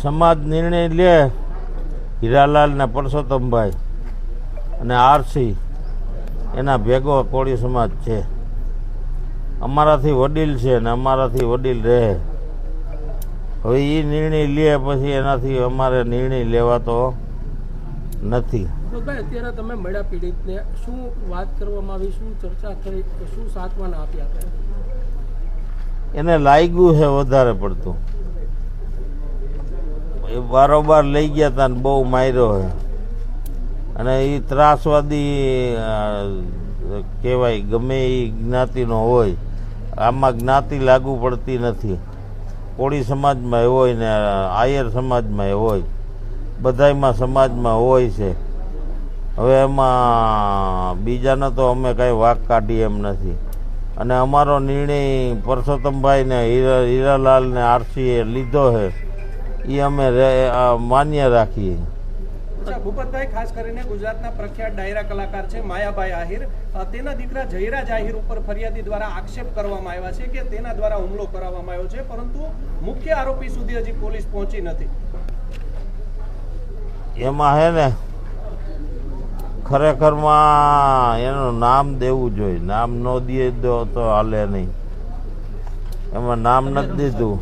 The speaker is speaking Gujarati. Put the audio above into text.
સમાજ નિર્ણય લે હીરાલાલ ને પરસોત્તમભાઈ અને આરસી એના ભેગો કોળી સમાજ છે. અમારાથી વડીલ છે ને અમારાથી વડીલ રહે. હવે એ નિર્ણય લે પછી એનાથી અમારે નિર્ણય લેવાતો નથી. અત્યારે તમે મળ્યા પીડિતને શું વાત કરવામાં આવી, શું ચર્ચા થઈ, શું સાંત્વના આપ્યા? એને લાગ્યું છે વધારે પડતું. એ બારોબાર લઈ ગયા હતા ને બહુ માર્યો છે અને એ ત્રાસવાદી કહેવાય. ગમે એ જ્ઞાતિનો હોય, આમાં જ્ઞાતિ લાગુ પડતી નથી. કોળી સમાજમાં હોય ને આયર સમાજમાં હોય, બધાયમાં સમાજમાં હોય છે. હવે એમાં બીજાને તો અમે કાંઈ વાંક કાઢીએ એમ નથી. અને અમારો નિર્ણય પરસોત્તમભાઈ ને હીરાલાલ ને આરસીએ લીધો છે એ અમે માન્ય રાખીએ. ભૂપતભાઈ, ખાસ કરીને ગુજરાતના પ્રખ્યાત ડાયરા કલાકાર છે માયાભાઈ આહિર, તેના દીકરા જયરાજ આહિર ઉપર ફરિયાદી દ્વારા આક્ષેપ કરવામાં આવ્યા છે કે તેના દ્વારા હુમલો કરાવવામાં આવ્યો છે, પરંતુ મુખ્ય આરોપી સુધી હજી પોલીસ પહોંચી નથી. એમાં હે ને ખરેખરમાં એનું નામ દેવું જોઈએ. નામ ન દે તો હાલે નહીં. એમાં નામ નથી દીધું.